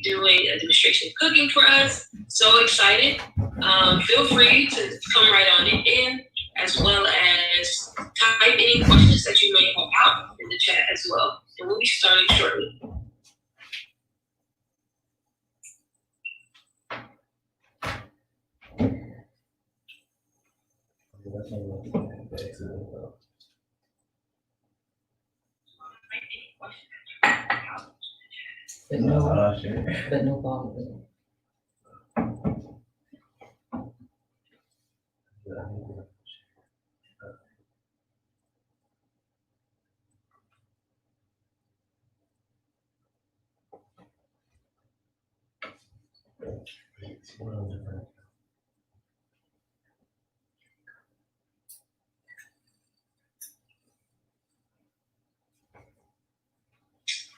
doing a demonstration cooking for us. So excited. Feel free to come right on in, as well as type any questions that you may have out in the chat as well. And we'll be starting shortly. But no problem.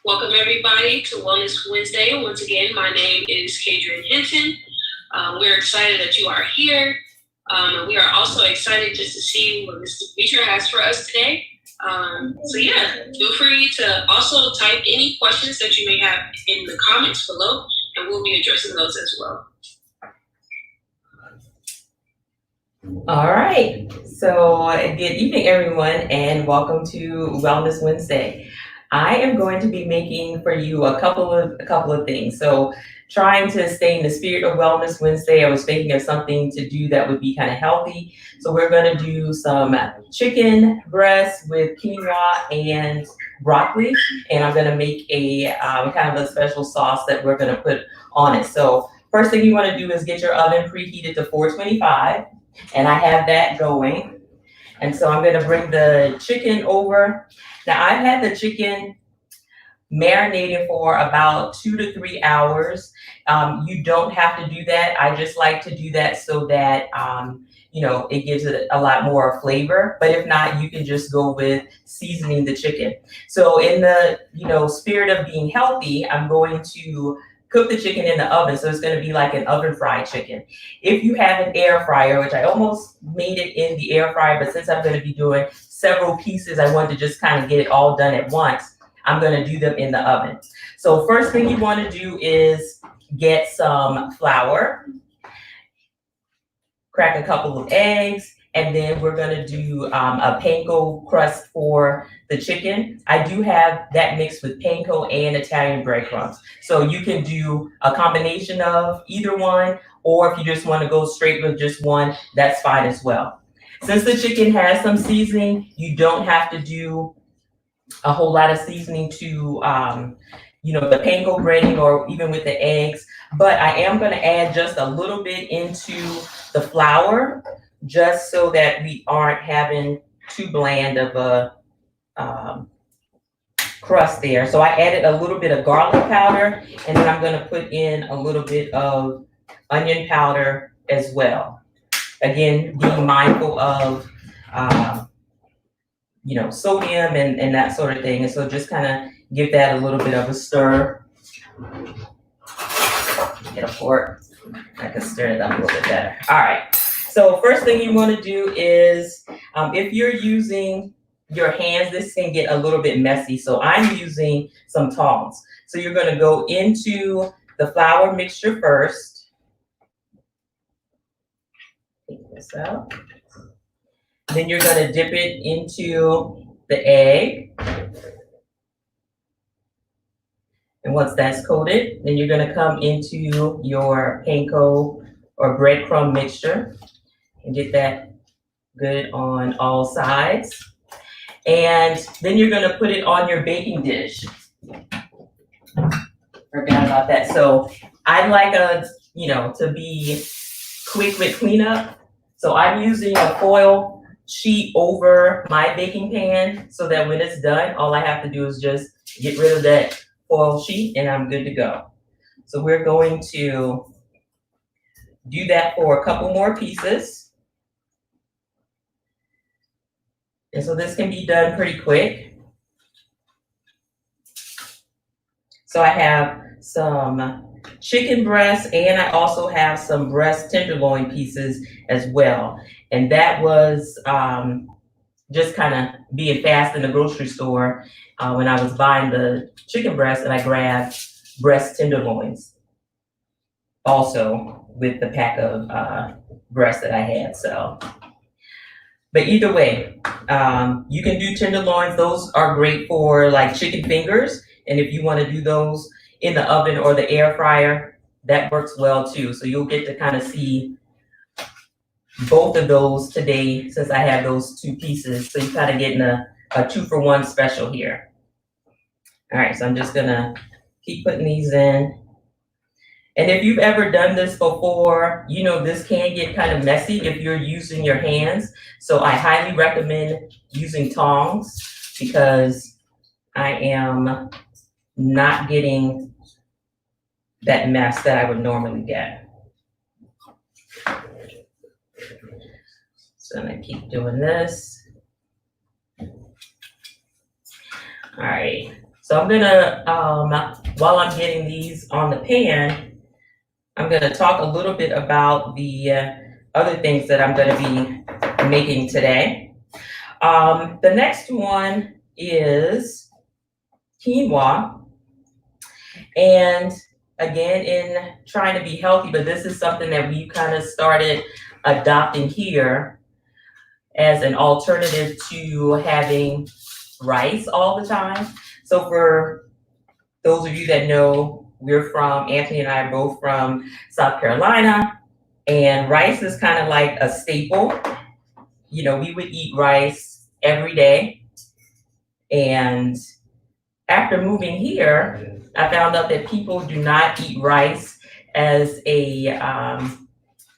Welcome everybody to Wellness Wednesday. Once again, my name is Kadrian Hinton. We're excited that you are here. And we are also excited just to see what Mr. Beecher has for us today. So yeah, feel free to also type any questions that you may have in the comments below, and we'll be addressing those as well. All right. So good evening, everyone, and welcome to Wellness Wednesday. I am going to be making for you a couple of things. So trying to stay in the spirit of Wellness Wednesday, I was thinking of something to do that would be kind of healthy. So we're going to do some chicken breast with quinoa and broccoli, and I'm going to make a kind of a special sauce that we're going to put on it. So first thing you want to do is get your oven preheated to 425, and I have that going. And so I'm going to bring the chicken over. Now I've had the chicken marinated for about 2 to 3 hours. You don't have to do that. I just like to do that so that, it gives it a lot more flavor. But if not, you can just go with seasoning the chicken. So in the, spirit of being healthy, I'm going to cook the chicken in the oven. So it's going to be like an oven fried chicken. If you have an air fryer, which I almost made it in the air fryer, but since I'm going to be doing several pieces, I wanted to just kind of get it all done at once. I'm going to do them in the oven. So first thing you want to do is get some flour, crack a couple of eggs, and then we're going to do a panko crust for the chicken. I do have that mixed with panko and Italian breadcrumbs. So you can do a combination of either one, or if you just want to go straight with just one, that's fine as well. Since the chicken has some seasoning, you don't have to do a whole lot of seasoning to, the panko breading or even with the eggs. But I am going to add just a little bit into the flour, just so that we aren't having too bland of a crust there. So I added a little bit of garlic powder, and then I'm going to put in a little bit of onion powder as well. Again, being mindful of, sodium and that sort of thing. And so just kind of give that a little bit of a stir. Get a fork. I can stir it up a little bit better. All right. So first thing you want to do is, if you're using your hands, this can get a little bit messy. So I'm using some tongs. So you're going to go into the flour mixture first. Take this out. Then you're going to dip it into the egg. And once that's coated, then you're going to come into your panko or breadcrumb mixture and get that good on all sides. And then you're going to put it on your baking dish. Forgot about that. So I like to be quick with cleanup. So I'm using a foil sheet over my baking pan so that when it's done, all I have to do is just get rid of that foil sheet and I'm good to go. So we're going to do that for a couple more pieces. And so this can be done pretty quick. So I have some chicken breast, and I also have some breast tenderloin pieces as well. And that was just kind of being fast in the grocery store when I was buying the chicken breast, and I grabbed breast tenderloins also with the pack of breast that I had. So, but either way, you can do tenderloins. Those are great for like chicken fingers. And if you want to do those in the oven or the air fryer, that works well too. So you'll get to kind of see both of those today since I have those two pieces. So you're kind of getting a 2-for-1 special here. All right, so I'm just gonna keep putting these in. And if you've ever done this before, you know this can get kind of messy if you're using your hands. So I highly recommend using tongs because I am not getting that mess that I would normally get. So I'm gonna keep doing this. All right, so I'm gonna, while I'm getting these on the pan, I'm gonna talk a little bit about the other things that I'm gonna be making today. The next one is quinoa. And again, in trying to be healthy, but this is something that we kind of started adopting here as an alternative to having rice all the time. So for those of you that know, Anthony and I are both from South Carolina, and rice is kind of like a staple. You know, we would eat rice every day. And after moving here, I found out that people do not eat rice as a,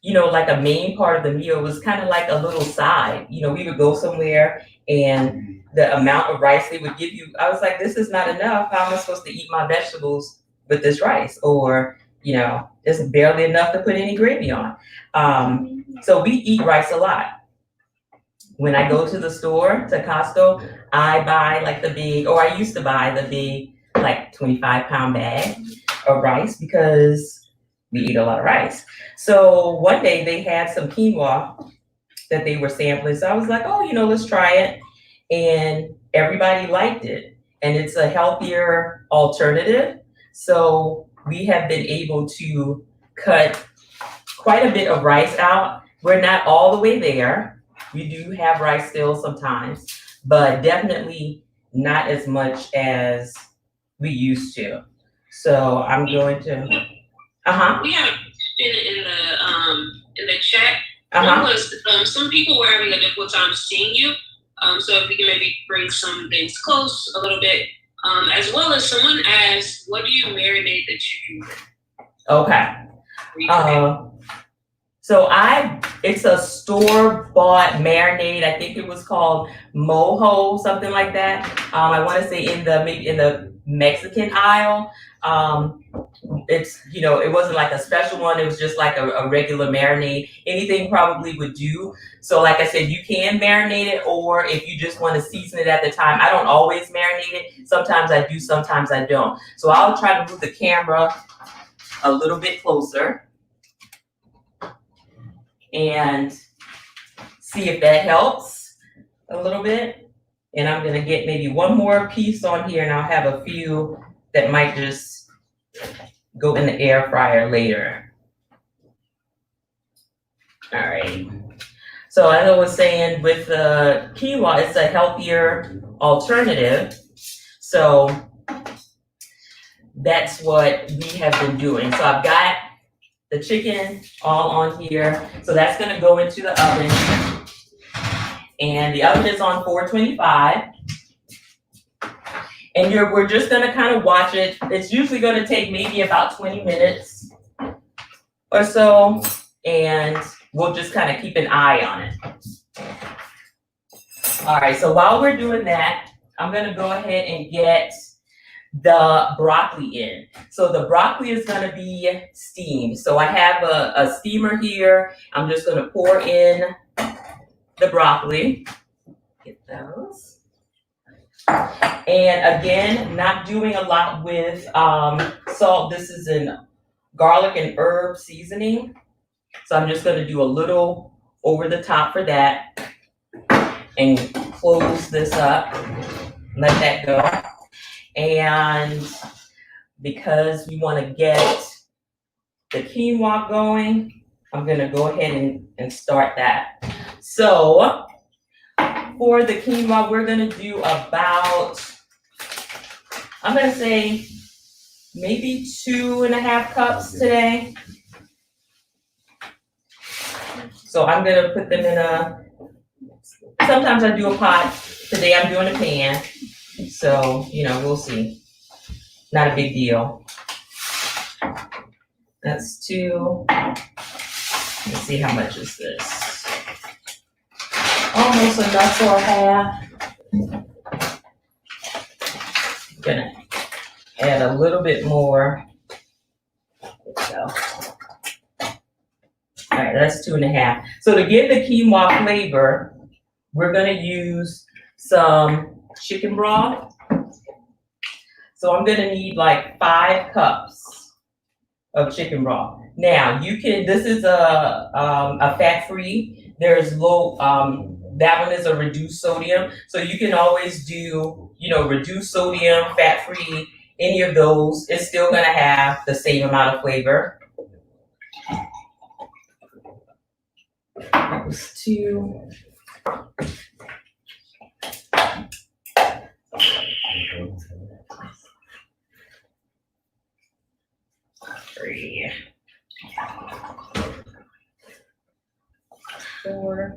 like a main part of the meal. It was kind of like a little side. You know, we would go somewhere and the amount of rice they would give you, I was like, this is not enough. How am I supposed to eat my vegetables with this rice? Or, it's barely enough to put any gravy on. So we eat rice a lot. When I go to the store, to Costco, I buy I used to buy the big, like 25-pound bag of rice because we eat a lot of rice. So one day they had some quinoa that they were sampling. So I was like, let's try it. And everybody liked it. And it's a healthier alternative. So we have been able to cut quite a bit of rice out. We're not all the way there. We do have rice still sometimes, but definitely not as much as we used to. So I'm going to, We have in the chat. One was some people were having a difficult time seeing you. So if we can maybe bring some things close a little bit, as well as someone asked, what do you marinate the chicken with? Okay. So it's a store-bought marinade. I think it was called mojo, something like that. I want to say in the Mexican aisle. It wasn't like a special one. It was just like a regular marinade. Anything probably would do. So like I said, you can marinate it, or if you just want to season it at the time. I don't always marinate it. Sometimes I do, sometimes I don't. So I'll try to move the camera a little bit closer and see if that helps a little bit. And I'm gonna get maybe one more piece on here, and I'll have a few that might just go in the air fryer later. All right. So as I was saying, with the quinoa, it's a healthier alternative. So that's what we have been doing. So I've got the chicken all on here. So that's gonna go into the oven. And the oven is on 425. And we're just gonna kind of watch it. It's usually gonna take maybe about 20 minutes or so. And we'll just kind of keep an eye on it. All right, so while we're doing that, I'm gonna go ahead and get the broccoli in. So the broccoli is gonna be steamed. So I have a steamer here. I'm just gonna pour in the broccoli. Get those. And again, not doing a lot with salt. This is in garlic and herb seasoning. So I'm just gonna do a little over the top for that and close this up, let that go. And because we want to get the quinoa going, I'm gonna go ahead and start that. So for the quinoa, we're gonna do about, I'm gonna say maybe 2.5 cups today. So I'm gonna put them in sometimes I do a pot. Today I'm doing a pan. So, we'll see. Not a big deal. That's 2. Let's see, how much is this? Almost enough for a half. I'm gonna add a little bit more. There we go. All right, that's 2.5. So to give the quinoa flavor, we're gonna use some chicken broth. So I'm gonna need like 5 cups of chicken broth. Now this is a fat-free. There's low, that one is a reduced sodium. So you can always do, reduced sodium, fat-free, any of those. It's still gonna have the same amount of flavor. That was 2. Three. 4.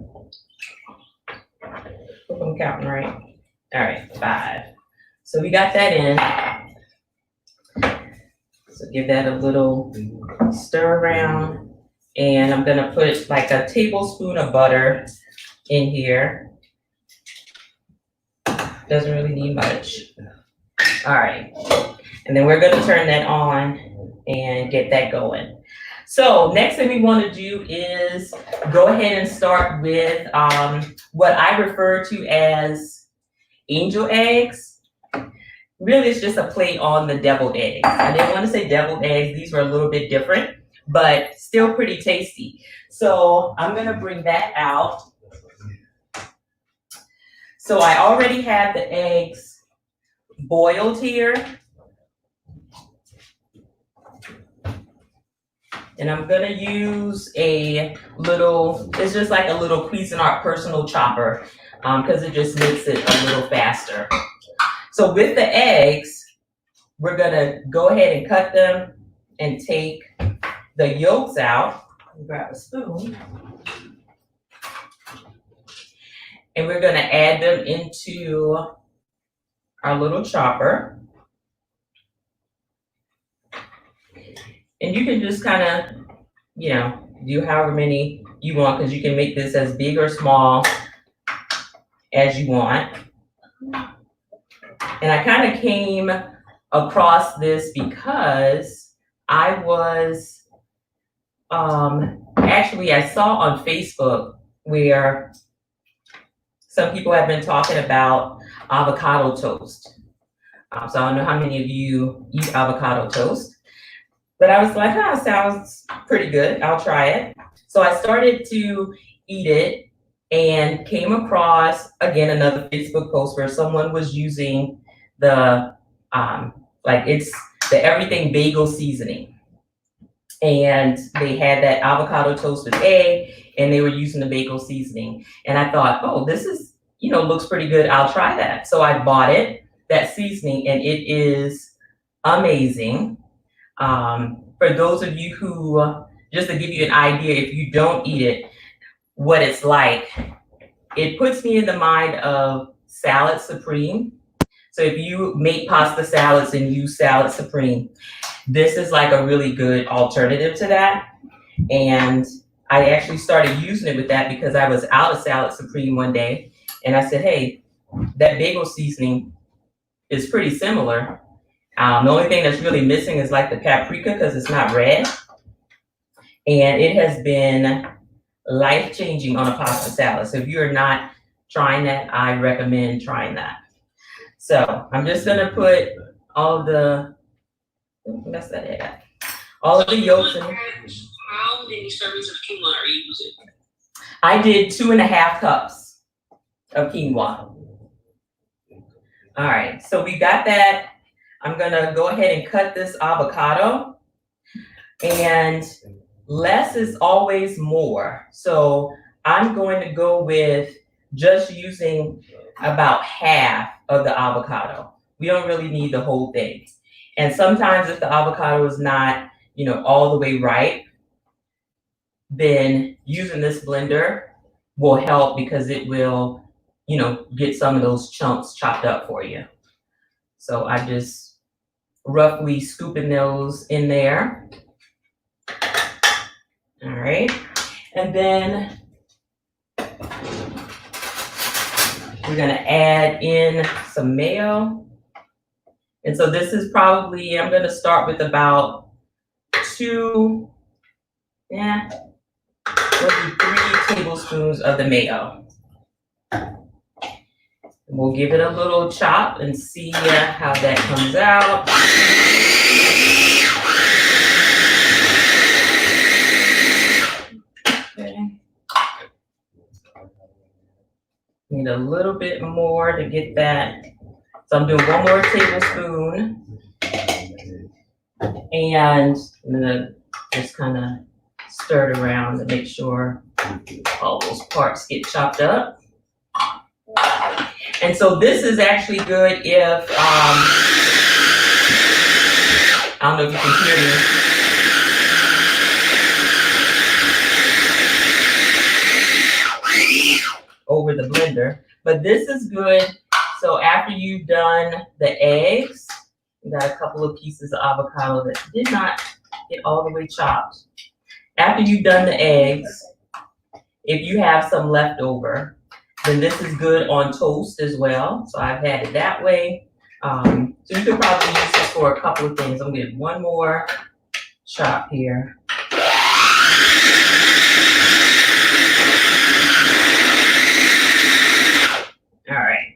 Hope I'm counting right. All right, 5. So we got that in. So give that a little stir around. And I'm gonna put like a tablespoon of butter in here. Doesn't really need much. All right. And then we're gonna turn that on and get that going. So next thing we want to do is go ahead and start with what I refer to as angel eggs. Really, it's just a play on the deviled eggs. I didn't want to say deviled eggs. These were a little bit different, but still pretty tasty. So I'm going to bring that out. So I already have the eggs boiled here. And I'm gonna use it's just like a little Cuisinart personal chopper, because it just makes it a little faster. So with the eggs, we're gonna go ahead and cut them and take the yolks out. Grab a spoon. And we're gonna add them into our little chopper. And you can just kind of, do however many you want, because you can make this as big or small as you want. And I kind of came across this because I was, actually I saw on Facebook where some people have been talking about avocado toast. So I don't know how many of you eat avocado toast. But I was like, sounds pretty good. I'll try it. So I started to eat it and came across, again, another Facebook post where someone was using it's the Everything Bagel seasoning. And they had that avocado toast with egg, and they were using the bagel seasoning. And I thought, oh, this is, looks pretty good. I'll try that. So I bought that seasoning, and it is amazing. For those of you who, just to give you an idea, if you don't eat it, what it's like, it puts me in the mind of Salad Supreme. So if you make pasta salads and use Salad Supreme, this is like a really good alternative to that. And I actually started using it with that because I was out of Salad Supreme one day, and I said, hey, that bagel seasoning is pretty similar. The only thing that's really missing is like the paprika, because it's not red. And it has been life-changing on a pasta salad. So if you're not trying that, I recommend trying that. So I'm just gonna put all of the yolks in. How many servings of quinoa are you using? I did 2.5 cups of quinoa. All right, so we got that I'm gonna go ahead and cut this avocado, and less is always more. So I'm going to go with just using about half of the avocado. We don't really need the whole thing. And sometimes if the avocado is not, all the way ripe, then using this blender will help because it will, get some of those chunks chopped up for you. So I just roughly scooping those in there. All right. And then we're gonna add in some mayo. And so this is probably, I'm gonna start with about 3 tablespoons of the mayo. And we'll give it a little chop and see how that comes out. Okay. Need a little bit more to get that. So I'm doing 1 more tablespoon. And I'm gonna just kind of stir it around to make sure all those parts get chopped up. And so this is actually good if, I don't know if you can hear me over the blender, but this is good. So after you've done the eggs, you got a couple of pieces of avocado that did not get all the way chopped. After you've done the eggs, if you have some left over, then this is good on toast as well. So I've had it that way. So you could probably use this for a couple of things. I'm gonna get 1 more chop here. All right.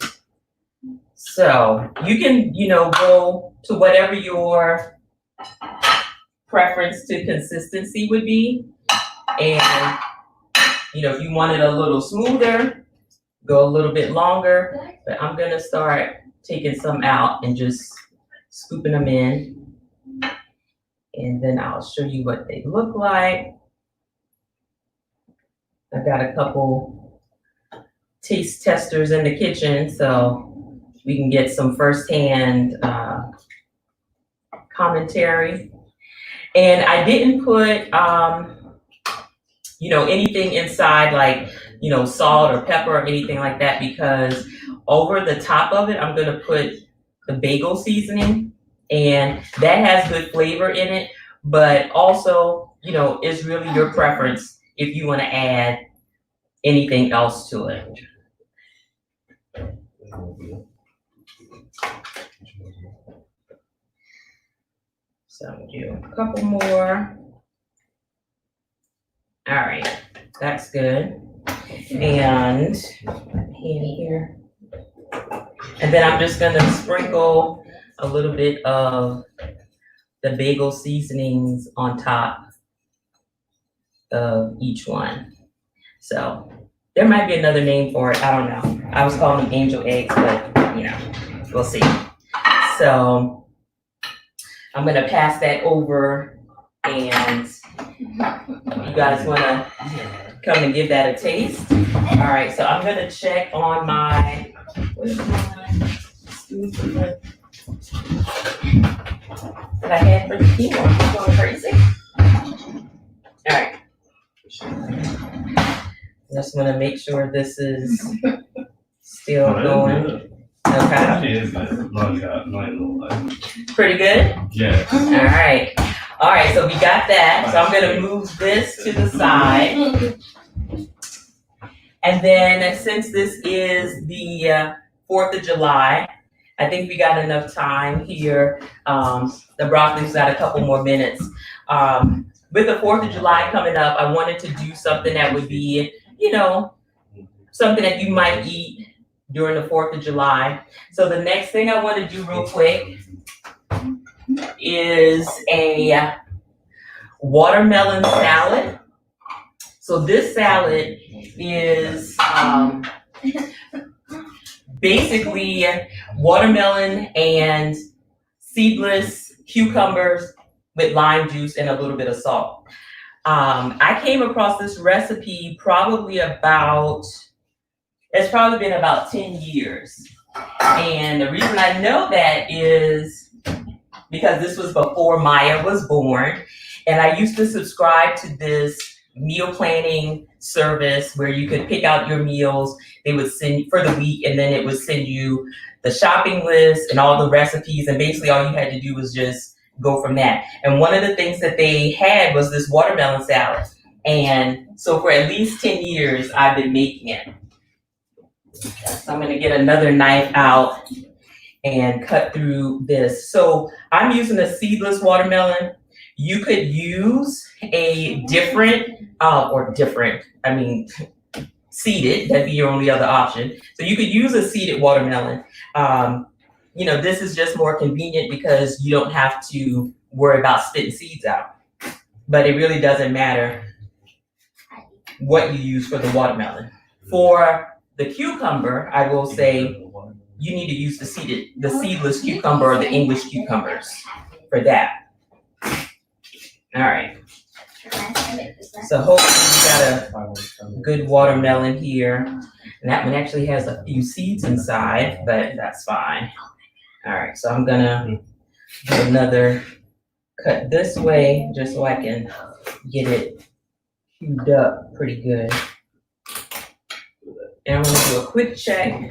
So you can, go to whatever your preference to consistency would be. And, if you want it a little smoother, go a little bit longer. But I'm gonna start taking some out and just scooping them in. And then I'll show you what they look like. I've got a couple taste testers in the kitchen, so we can get some firsthand commentary. And I didn't put, anything inside like, salt or pepper or anything like that, because over the top of it, I'm gonna put the bagel seasoning, and that has good flavor in it, but also, it's really your preference if you wanna add anything else to it. So I'm gonna do a couple more. All right, that's good. And here. And then I'm just gonna sprinkle a little bit of the bagel seasonings on top of each one. So there might be another name for it, I don't know. I was calling them angel eggs, but we'll see. So I'm gonna pass that over, and you guys wanna come and give that a taste? All right, so I'm gonna check on my, where's my scoop that I had for the quinoa? I'm going crazy. All right. Just wanna make sure this is still going. Okay. Pretty good? Yeah. All right, so we got that. So I'm gonna move this to the side. And then since this is the 4th of July, I think we got enough time here. The broccoli's got a couple more minutes. With the 4th of July coming up, I wanted to do something that would be, something that you might eat during the 4th of July. So the next thing I want to do real quick is a watermelon salad. So this salad is basically watermelon and seedless cucumbers with lime juice and a little bit of salt. I came across this recipe it's probably been about 10 years. And the reason I know that is because this was before Maya was born. And I used to subscribe to this meal planning service where you could pick out your meals. They would send for the week, and then it would send you the shopping list and all the recipes. And basically all you had to do was just go from that. And one of the things that they had was this watermelon salad. And so for at least 10 years, I've been making it. So I'm gonna get another knife out and cut through this. So I'm using a seedless watermelon. You could use a seeded, that'd be your only other option. So you could use a seeded watermelon. This is just more convenient because you don't have to worry about spitting seeds out. But it really doesn't matter what you use for the watermelon. For the cucumber, I will say you need to use the seedless cucumber or the English cucumbers for that. All right. So hopefully you got a good watermelon here. And that one actually has a few seeds inside, but that's fine. All right, so I'm gonna do another cut this way just so I can get it cubed up pretty good. And I'm gonna do a quick check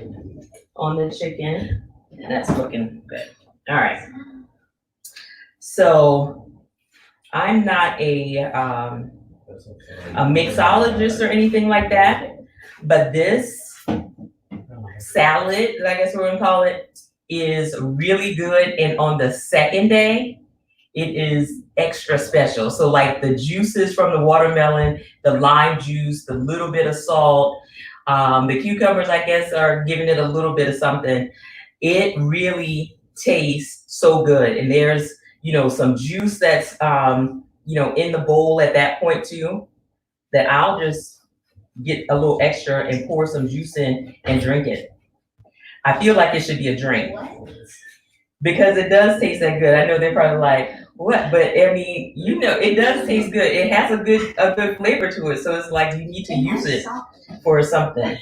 on the chicken, and that's looking good. All right. So I'm not a mixologist or anything like that, but this salad, I guess we're gonna call it, is really good. And on the second day, it is extra special. So like the juices from the watermelon, the lime juice, the little bit of salt, the cucumbers, I guess, are giving it a little bit of something. It really tastes so good. And there's, some juice that's, in the bowl at that point too, that I'll just get a little extra and pour some juice in and drink it. I feel like it should be a drink because it does taste that good. I know they're probably like, what? But I mean, it does taste good. It has a good flavor to it. So it's like you need to use it for something.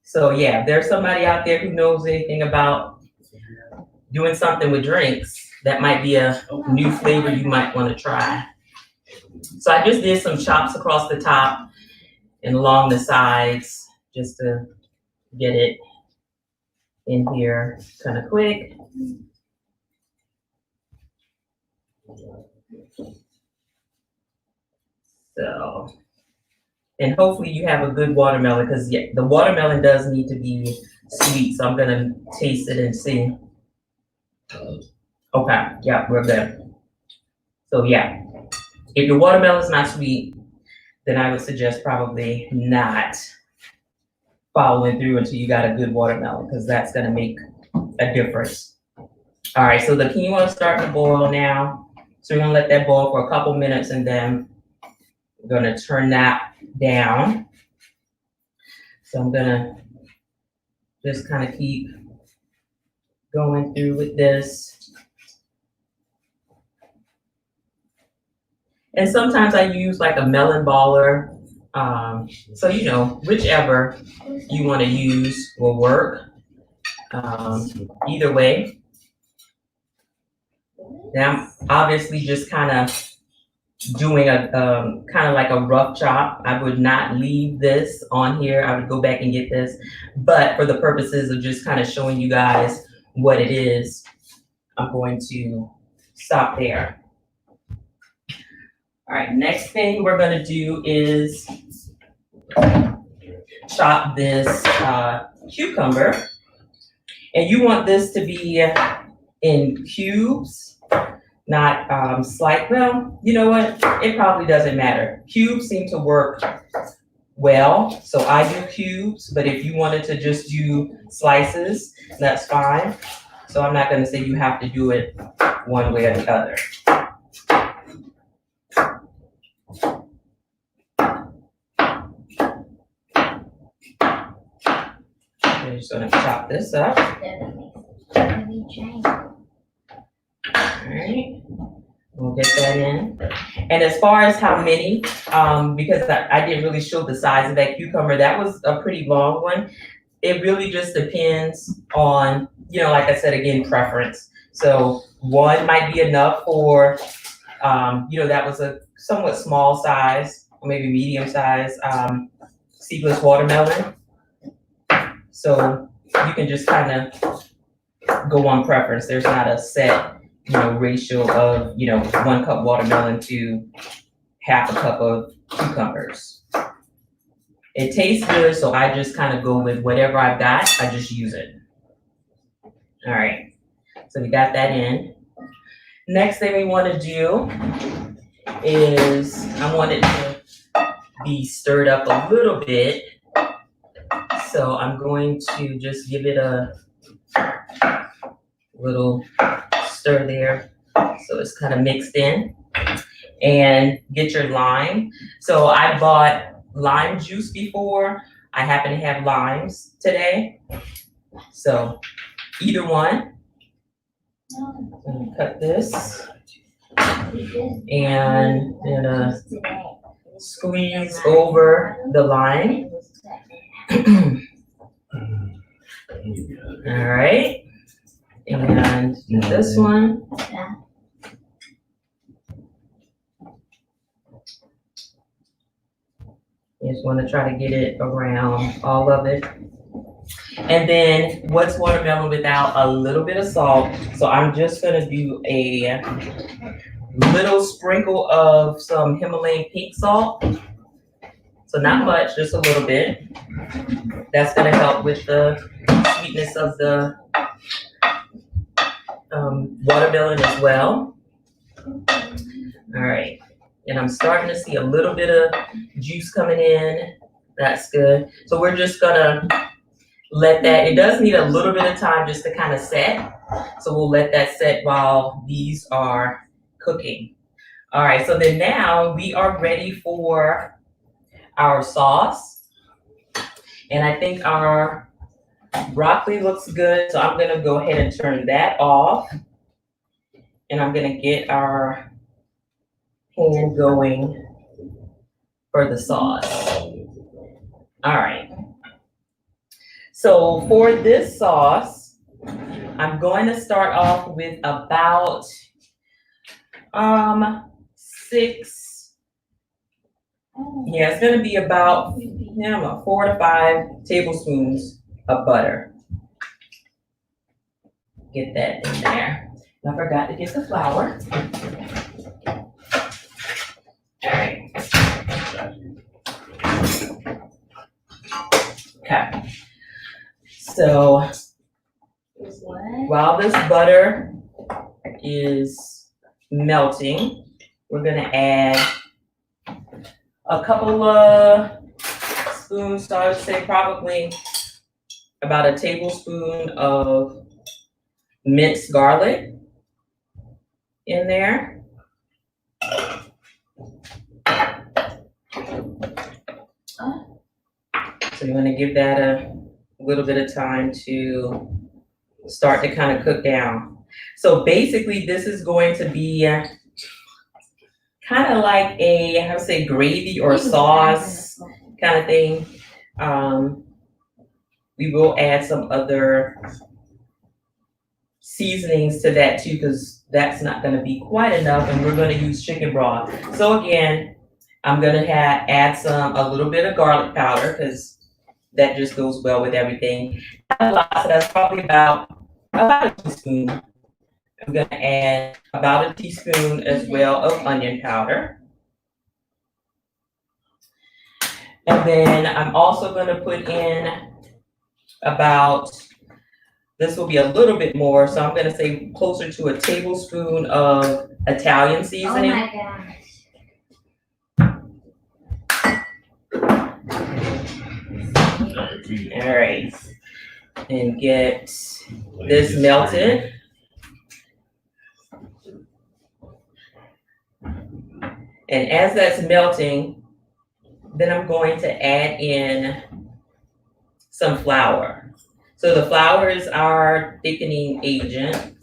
So yeah, if there's somebody out there who knows anything about doing something with drinks, that might be a new flavor you might want to try. So I just did some chops across the top and along the sides just to get it in here kind of quick. So, and hopefully you have a good watermelon because the watermelon does need to be sweet. So I'm gonna taste it and see. Okay, yeah, we're good. So yeah, if your watermelon is not sweet, then I would suggest probably not following through until you got a good watermelon because that's gonna make a difference. All right, so the quinoa is starting to boil now. So we're gonna let that boil for a couple minutes and then we're gonna turn that down. So I'm gonna just kind of keep going through with this. And sometimes I use like a melon baller. So, whichever you want to use will work. Either way. Now, I'm obviously just kind of doing a kind of like a rough chop. I would not leave this on here. I would go back and get this. But for the purposes of just kind of showing you guys what it is, I'm going to stop there. All right, next thing we're gonna do is chop this cucumber. And you want this to be in cubes, not slice. Well, you know what? It probably doesn't matter. Cubes seem to work well, so I do cubes, but if you wanted to just do slices, that's fine. So I'm not gonna say you have to do it one way or the other. I'm just gonna chop this up. We'll get that in. And as far as how many, because I didn't really show the size of that cucumber, that was a pretty long one. It really just depends on, like I said, again, preference. So one might be enough for, that was a somewhat small size, or maybe medium size, seedless watermelon. So you can just kind of go on preference. There's not a set, ratio of, 1 cup watermelon to half a cup of cucumbers. It tastes good, so I just kind of go with whatever I've got, I just use it. All right, so we got that in. Next thing we want to do is I want it to be stirred up a little bit. So I'm going to just give it a little stir there so it's kind of mixed in. And get your lime. So I bought lime juice before. I happen to have limes today. So either one. Cut this. And gonna squeeze over the lime. All right. And this one. You just want to try to get it around all of it. And then what's watermelon without a little bit of salt? So I'm just going to do a little sprinkle of some Himalayan pink salt. So not much, just a little bit. That's going to help with the sweetness of the watermelon as well. All right. And I'm starting to see a little bit of juice coming in. That's good. So we're just gonna let that, it does need a little bit of time just to kind of set. So we'll let that set while these are cooking. All right, so then now we are ready for our sauce. And I think our broccoli looks good. So I'm gonna go ahead and turn that off. And I'm gonna get our pan going for the sauce. All right. So for this sauce, I'm going to start off with about 6. Yeah, it's going to be about 4 to 5 tablespoons of butter. Get that in there. I forgot to get the flour. All right. Okay. So while this butter is melting, we're gonna add a couple of spoons. So I would say probably about a tablespoon of minced garlic in there. So you want to give that a little bit of time to start to kind of cook down. So basically this is going to be kind of like a, I would say gravy or sauce kind of thing. We will add some other seasonings to that too, because that's not going to be quite enough, and we're going to use chicken broth. So again, I'm going to add a little bit of garlic powder because that just goes well with everything. So that's probably about a teaspoon. I'm going to add about a teaspoon as well of onion powder. And then I'm also going to put in about, this will be a little bit more, so I'm going to say closer to a tablespoon of Italian seasoning. Oh my gosh. All right, and get this melted. And as that's melting, then I'm going to add in some flour. So the flour is our thickening agent.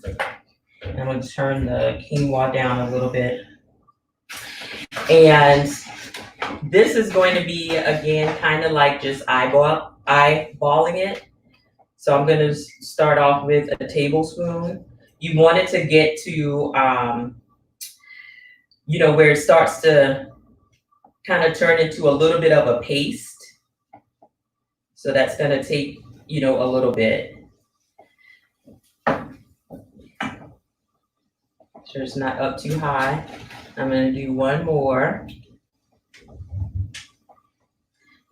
I'm gonna turn the quinoa down a little bit. And this is going to be, again, kind of like just eyeballing it. So I'm gonna start off with a tablespoon. You want it to get to, where it starts to kind of turn into a little bit of a paste. So that's gonna take, a little bit. Sure it's not up too high. I'm gonna do one more.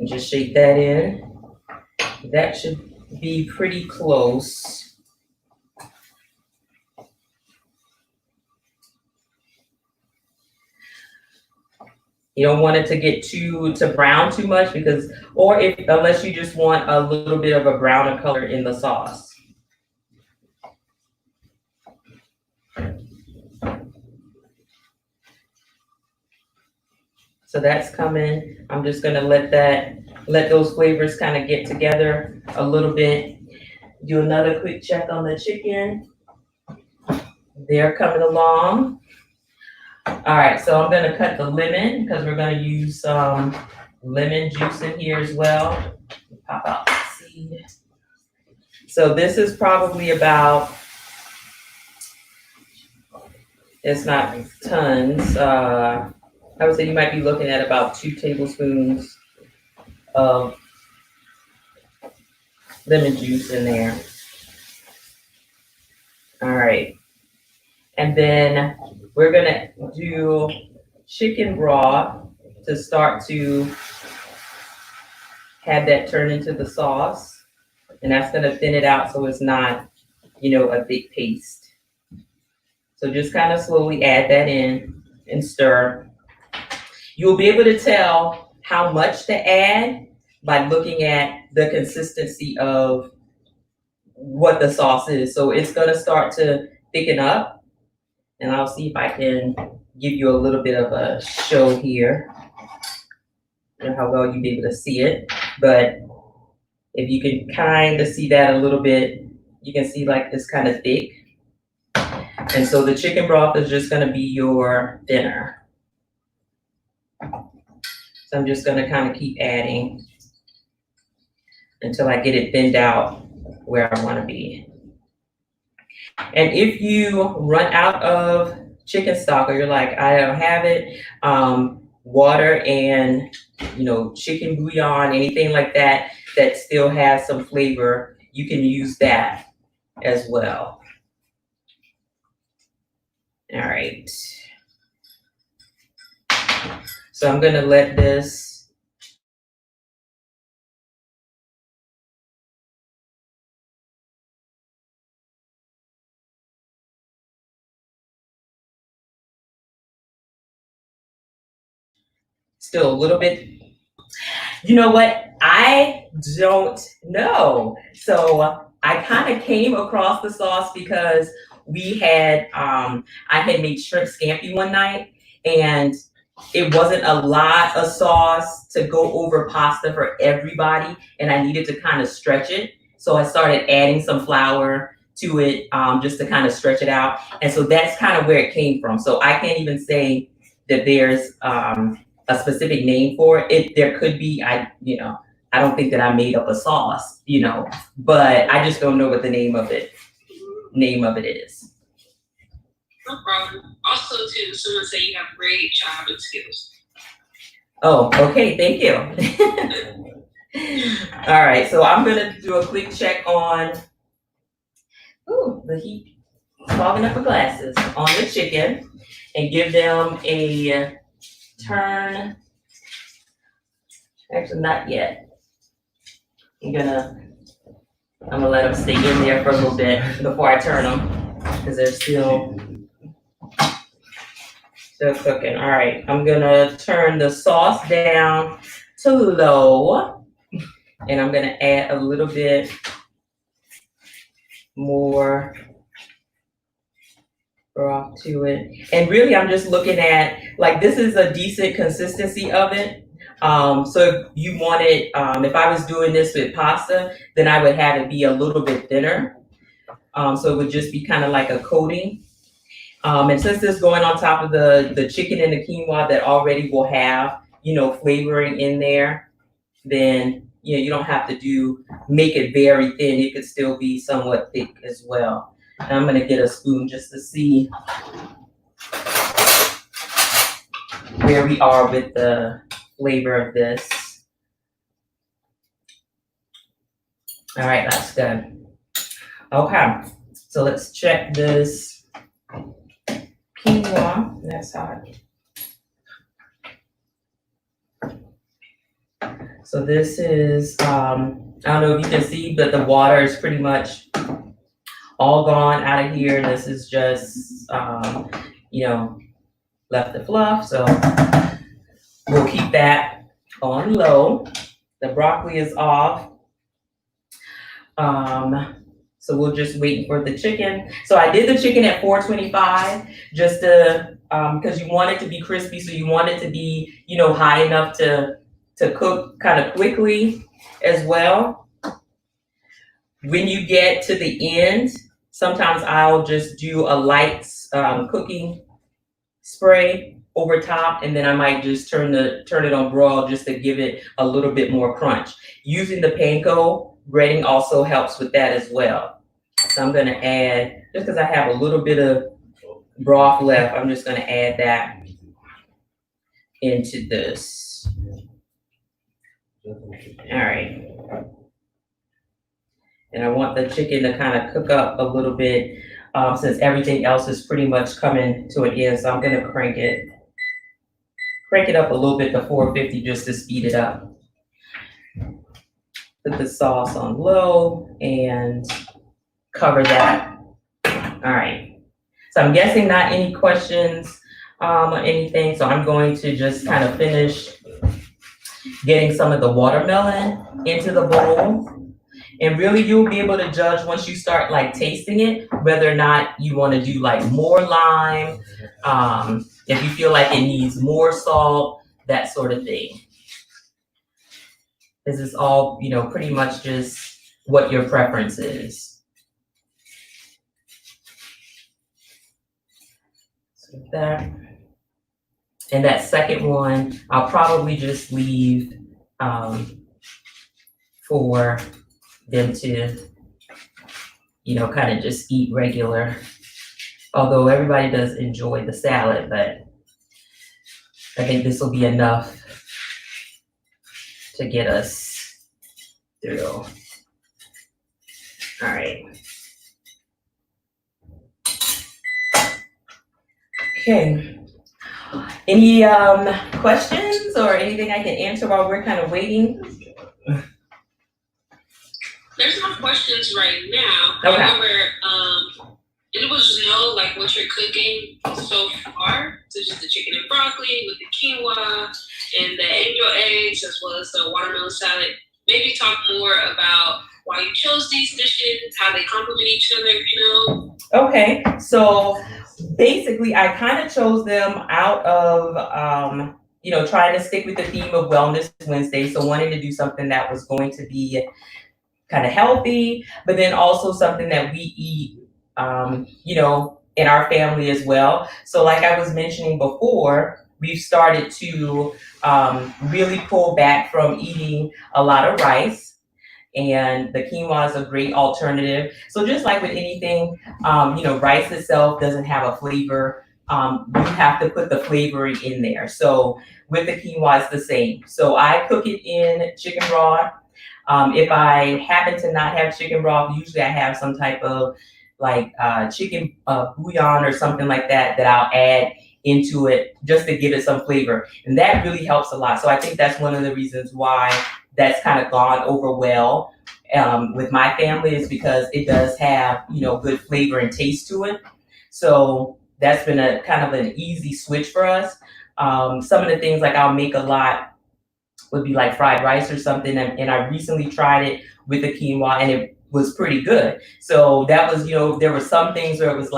And just shake that in. That should be pretty close. You don't want it to get to brown too much because, unless you just want a little bit of a browner color in the sauce. So that's coming. I'm just gonna let those flavors kind of get together a little bit. Do another quick check on the chicken. They're coming along. All right, so I'm gonna cut the lemon because we're gonna use some lemon juice in here as well. Pop out the seed. So this is probably about, it's not tons. I would say you might be looking at about 2 tablespoons of lemon juice in there. All right. And then we're gonna do chicken broth to start to have that turn into the sauce. And that's gonna thin it out so it's not, a thick paste. So just kind of slowly add that in and stir. You'll be able to tell how much to add by looking at the consistency of what the sauce is. So it's gonna start to thicken up. And I'll see if I can give you a little bit of a show here. I don't know how well you'll be able to see it, but if you can kind of see that a little bit, you can see like it's kind of thick. And so the chicken broth is just gonna be your thinner. So I'm just gonna kind of keep adding until I get it thinned out where I wanna be. And if you run out of chicken stock or you're like, I don't have it, water and, chicken bouillon, anything like that, that still has some flavor, you can use that as well. All right. So I'm gonna let this still a little bit. You know what? I don't know. So I kind of came across the sauce because we had, I had made shrimp scampi one night and it wasn't a lot of sauce to go over pasta for everybody. And I needed to kind of stretch it. So I started adding some flour to it just to kind of stretch it out. And so that's kind of where it came from. So I can't even say that there's a specific name for it. There could be, I don't think that I made up a sauce, but I just don't know what the name of it is. No problem. Also, too, someone said you have great chopping skills. Oh, okay, thank you. All right, so I'm gonna do a quick check on, the heat fogging up the glasses on the chicken and give them a turn. Actually, not yet. I'm gonna let them stay in there for a little bit before I turn them because they're still cooking. All right, I'm gonna turn the sauce down to low and I'm gonna add a little bit more broth to it. And really I'm just looking at, like, this is a decent consistency of it. So if you wanted, if I was doing this with pasta, then I would have it be a little bit thinner. So it would just be kind of like a coating. And since this is going on top of the chicken and the quinoa that already will have, flavoring in there, then, you don't have to make it very thin. It could still be somewhat thick as well. And I'm gonna get a spoon just to see where we are with the flavor of this. All right, that's good. Okay, so let's check this quinoa. That's hot. So this is, I don't know if you can see, but the water is pretty much all gone out of here. This is just, left the fluff. So we'll keep that on low. The broccoli is off. So we'll just wait for the chicken. So I did the chicken at 425 just to, because you want it to be crispy. So you want it to be, high enough to cook kind of quickly as well. When you get to the end, sometimes I'll just do a light cooking spray over top, and then I might just turn it on broil just to give it a little bit more crunch. Using the panko breading also helps with that as well. So I'm gonna add, just because I have a little bit of broth left, I'm just gonna add that into this. All right. And I want the chicken to kind of cook up a little bit since everything else is pretty much coming to an end. So I'm gonna crank it up a little bit to 450 just to speed it up. Put the sauce on low and cover that. All right. So I'm guessing not any questions or anything. So I'm going to just kind of finish getting some of the watermelon into the bowl. And really you'll be able to judge once you start tasting it, whether or not you want to do more lime, if you feel like it needs more salt, that sort of thing. This is all, pretty much just what your preference is. So that, and that second one, I'll probably just leave for them to, kind of just eat regular. Although everybody does enjoy the salad, but I think this will be enough to get us through. All right. Okay. Any questions or anything I can answer while we're kind of waiting? There's no questions right now. Okay. However, it was what you're cooking so far. So just the chicken and broccoli with the quinoa and the angel eggs, as well as the watermelon salad. Maybe talk more about why you chose these dishes, how they complement each other, Okay, so basically I kind of chose them out of, trying to stick with the theme of Wellness Wednesday. So wanting to do something that was going to be kind of healthy, but then also something that we eat, in our family as well. So like I was mentioning before, we've started to really pull back from eating a lot of rice, and the quinoa is a great alternative. So just like with anything, rice itself doesn't have a flavor. You have to put the flavoring in there. So with the quinoa, it's the same. So I cook it in chicken broth. If I happen to not have chicken broth, usually I have some type of chicken bouillon or something like that I'll add into it just to give it some flavor. And that really helps a lot. So I think that's one of the reasons why that's kind of gone over well with my family, is because it does have, good flavor and taste to it. So that's been a kind of an easy switch for us. Some of the things I'll make a lot would be fried rice or something. And I recently tried it with the quinoa and it was pretty good. So that was, there were some things where it was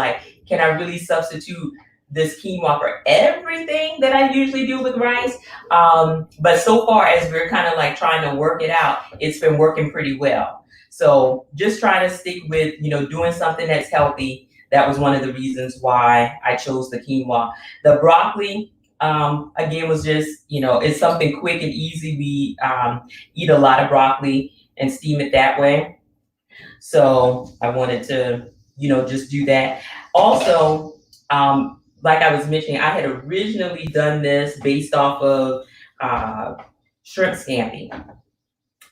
can I really substitute this quinoa for everything that I usually do with rice? But so far as we're kind of trying to work it out, it's been working pretty well. So just trying to stick with, doing something that's healthy, that was one of the reasons why I chose the quinoa. The broccoli, again, was just, it's something quick and easy. We eat a lot of broccoli and steam it that way. So I wanted to, just do that. Also, like I was mentioning, I had originally done this based off of uh, shrimp scampi.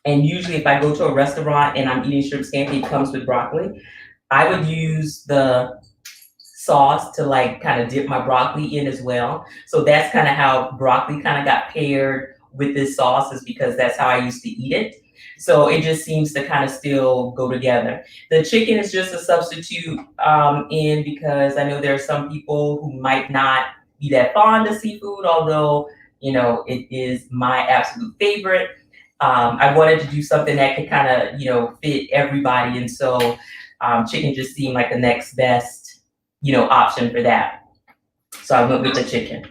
And usually, if I go to a restaurant and I'm eating shrimp scampi, it comes with broccoli. I would use the sauce to like kind of dip my broccoli in as well. So that's kind of how broccoli kind of got paired with this sauce, is because that's how I used to eat it. So it just seems to kind of still go together. The chicken is just a substitute in, because I know there are some people who might not be that fond of seafood, although, it is my absolute favorite. I wanted to do something that could kind of, fit everybody. And so chicken just seemed like the next best, option for that. So I went with the chicken.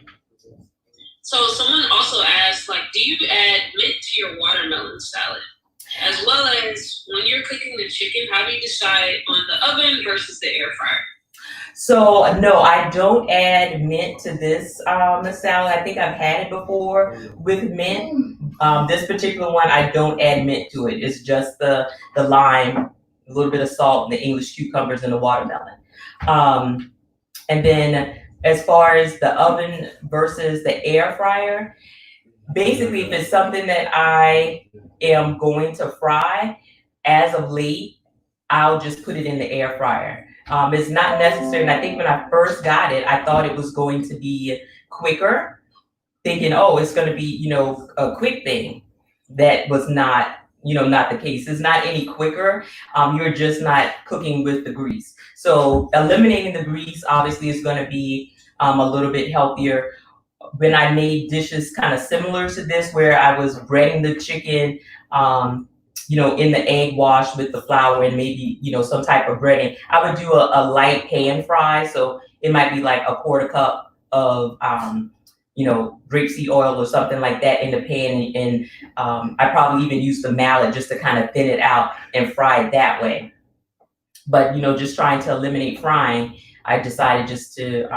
So someone also asked, like, do you add mint to your watermelon salad? As well as when you're cooking the chicken, how do you decide on the oven versus the air fryer? So no, I don't add mint to this salad. I think I've had it before with mint. This particular one, I don't add mint to it. It's just the lime, a little bit of salt, and the English cucumbers and the watermelon. And then as far as the oven versus the air fryer, basically, if it's something that I am going to fry, as of late, I'll just put it in the air fryer. It's not necessary. And I think when I first got it, I thought it was going to be quicker, thinking, oh, it's going to be, a quick thing. That was not, not the case. It's not any quicker. You're just not cooking with the grease. So eliminating the grease obviously is going to be a little bit healthier. When I made dishes kind of similar to this, where I was breading the chicken, in the egg wash with the flour and maybe, some type of breading, I would do a light pan fry. So it might be like a quarter cup of, grapeseed oil or something like that in the pan. And I probably even use the mallet just to kind of thin it out and fry it that way. But, just trying to eliminate frying, I decided just to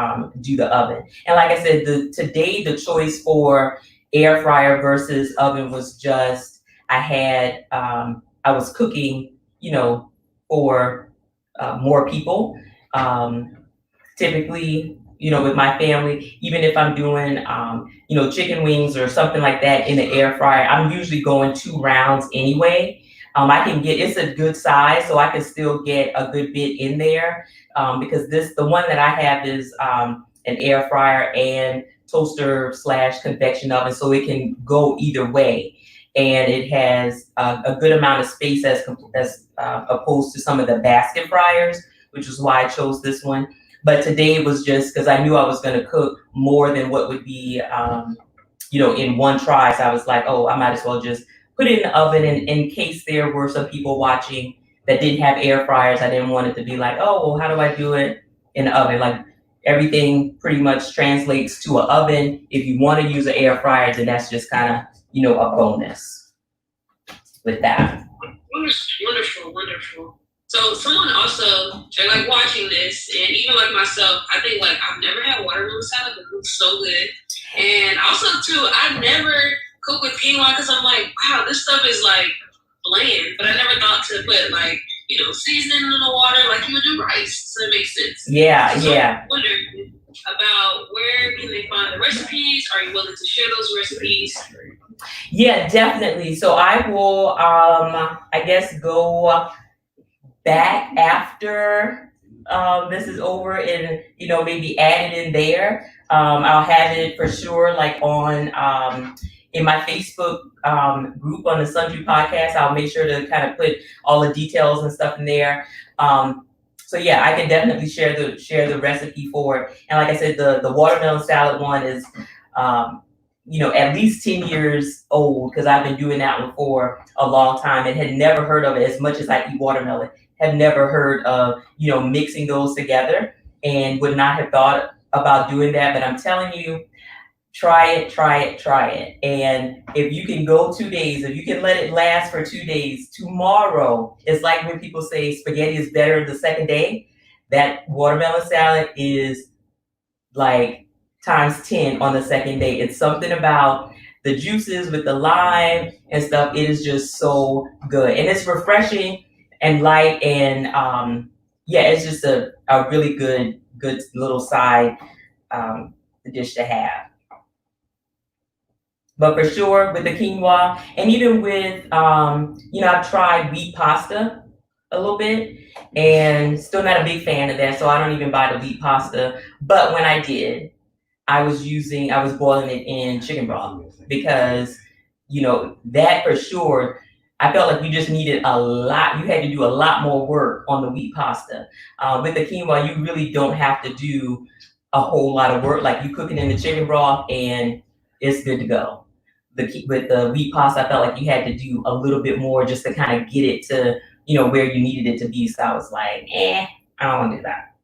do the oven. And like I said, today the choice for air fryer versus oven was just, I was cooking, for more people. Typically, with my family, even if I'm doing, chicken wings or something like that in the air fryer, I'm usually going 2 rounds anyway. It's a good size, so I can still get a good bit in there, because the one that I have is an air fryer and toaster / convection oven, so it can go either way. And it has a good amount of space as opposed to some of the basket fryers, which is why I chose this one. But today it was just because I knew I was going to cook more than what would be, in one try. So I was like, oh, I might as well just put it in the oven, in case there were some people watching that didn't have air fryers. I didn't want it to be like, oh, well, how do I do it in the oven? Like, everything pretty much translates to an oven. If you want to use an air fryer, then that's just kind of, a bonus with that. Wonderful, wonderful. So someone also, they're like watching this, and even like myself, I think like I've never had watermelon salad, but it looks so good. And also too, I've never cooked with quinoa because I'm like, wow, this stuff is like bland. But I never thought to put like, seasoning in the water like you would do rice. So it makes sense. Yeah, so yeah. I'm wondering about where can they find the recipes? Are you willing to share those recipes? Yeah, definitely. So I will, I guess, go back after this is over and, maybe add it in there. I'll have it for sure, like on in my Facebook group on the Sundry Podcast. I'll make sure to kind of put all the details and stuff in there. So yeah, I can definitely share the recipe for it. And like I said, the watermelon salad one is at least 10 years old, because I've been doing that one for a long time and had never heard of it. As much as I eat watermelon, have never heard of mixing those together, and would not have thought about doing that. But I'm telling you, try it. And if you can go 2 days, if you can let it last for 2 days, tomorrow, it's like when people say spaghetti is better the second day. that watermelon salad is like times 10 on the second day. It's something about the juices with the lime and stuff. It is just so good. And it's refreshing and light and yeah, it's just a really good little side dish to have. But for sure with the quinoa and even with I've tried wheat pasta a little bit and still not a big fan of that, so I don't even buy the wheat pasta. But when I did, I was boiling it in chicken broth because, that for sure, I felt like you just needed a lot. You had to do a lot more work on the wheat pasta. With the quinoa, you really don't have to do a whole lot of work. Like you cook it in the chicken broth and it's good to go. With the wheat pasta, I felt like you had to do a little bit more just to kind of get it to, where you needed it to be. So I was like, I don't want to do that.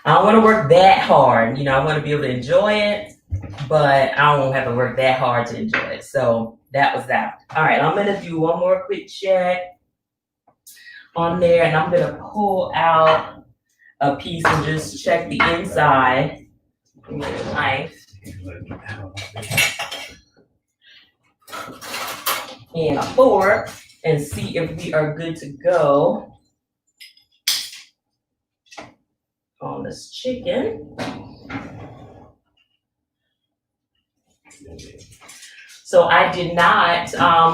I don't want to work that hard. I want to be able to enjoy it, but I don't have to work that hard to enjoy it. So that was that. All right, I'm going to do one more quick check on there, and I'm going to pull out a piece and just check the inside. Give me a knife and a fork and see if we are good to go on this chicken. So I did not,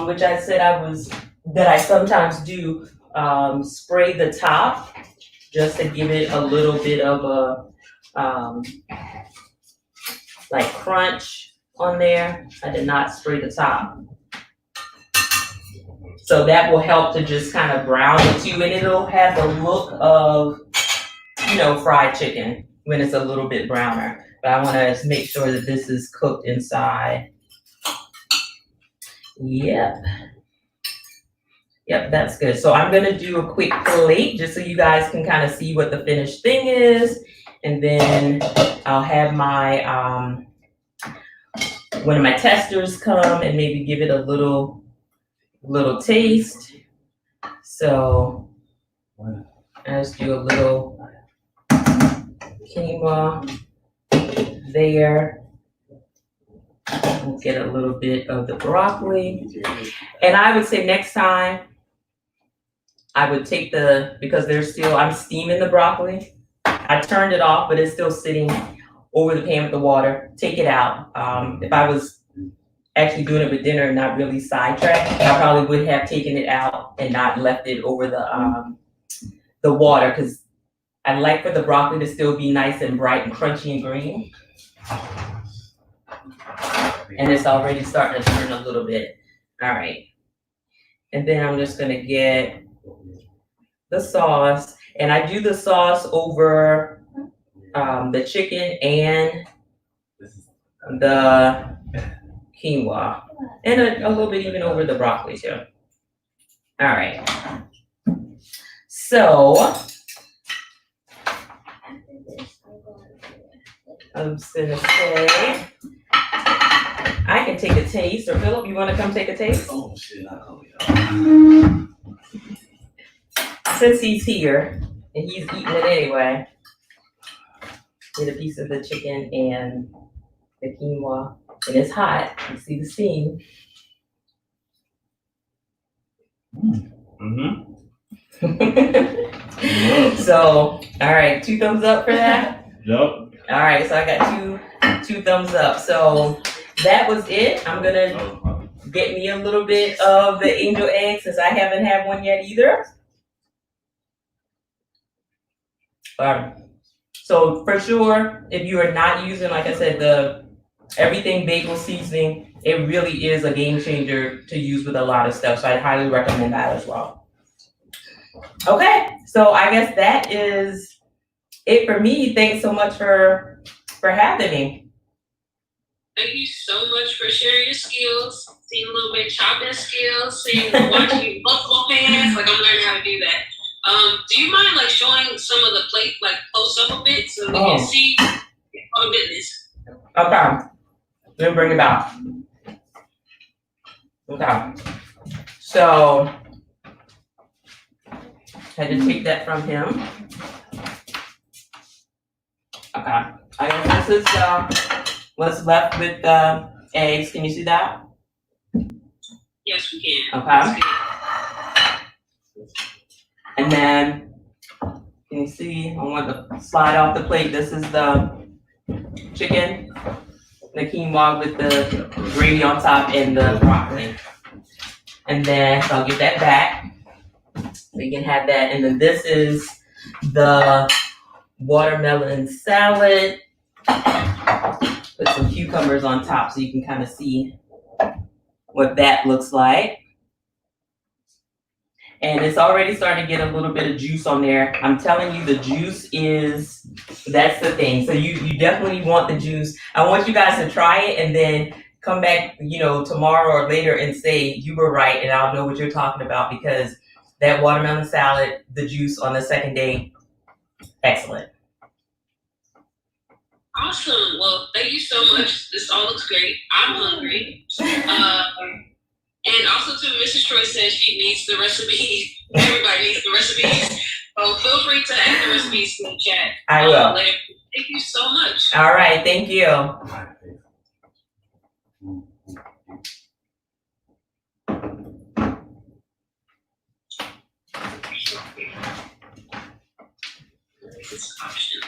which I said that I sometimes do, spray the top just to give it a little bit of a, like crunch on there. I did not spray the top. So that will help to just kind of brown it too, and it'll have the look of, fried chicken when it's a little bit browner. But I want to make sure that this is cooked inside. Yep, that's good. So I'm gonna do a quick plate just so you guys can kind of see what the finished thing is. And then I'll have my, one of my testers come and maybe give it a little taste. So I'll just do a little quinoa there. We'll get a little bit of the broccoli. And I would say next time I would take because I'm steaming the broccoli. I turned it off, but it's still sitting over the pan with the water. Take it out. If I was actually doing it with dinner and not really sidetracked, I probably would have taken it out and not left it over the water, because I like for the broccoli to still be nice and bright and crunchy and green. And it's already starting to turn a little bit. All right. And then I'm just gonna get the sauce, and I do the sauce over the chicken and the quinoa, and a little bit even over the broccoli too. All right. So I'm just gonna say, I can take a taste, or Philip, you want to come take a taste? Oh shit, I know. Since he's here and he's eating it anyway, get a piece of the chicken and the quinoa, and it's hot. You see the steam. Mm-hmm. So, all right, 2 thumbs up for that. Yep. All right, so I got two thumbs up. So that was it. I'm gonna get me a little bit of the angel egg since I haven't had one yet either. So for sure, if you are not using, like I said, the Everything Bagel seasoning, it really is a game changer to use with a lot of stuff. So I highly recommend that as well. Okay, so I guess that is it for me. Thanks so much for having me. Thank you so much for sharing your skills, seeing a little bit chopping skills, watching you buffalo pans. Like, I'm learning how to do that. Do you mind showing some of the plate, close up a bit so we can see? Oh goodness. Okay. Let me bring it back. Okay. So I had to take that from him. Okay. I guess this is what's left with the eggs. Can you see that? Yes, we can. Okay. And then, can you see? I want to slide off the plate. This is the chicken, the quinoa with the gravy on top and the broccoli. And then, so I'll get that back. We can have that. And then this is the watermelon salad. Put some cucumbers on top so you can kind of see what that looks like. And it's already starting to get a little bit of juice on there. I'm telling you, the juice that's the thing. So you definitely want the juice. I want you guys to try it and then come back, tomorrow or later and say you were right, and I'll know what you're talking about, because that watermelon salad, the juice on the second day, excellent. Awesome. Well, thank you so much. This all looks great. I'm hungry. And also, too, Mrs. Troy says she needs the recipes. Everybody needs the recipes. So feel free to add the recipes in the chat. I will. Later. Thank you so much. All right. Thank you. This option.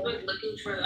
Looking for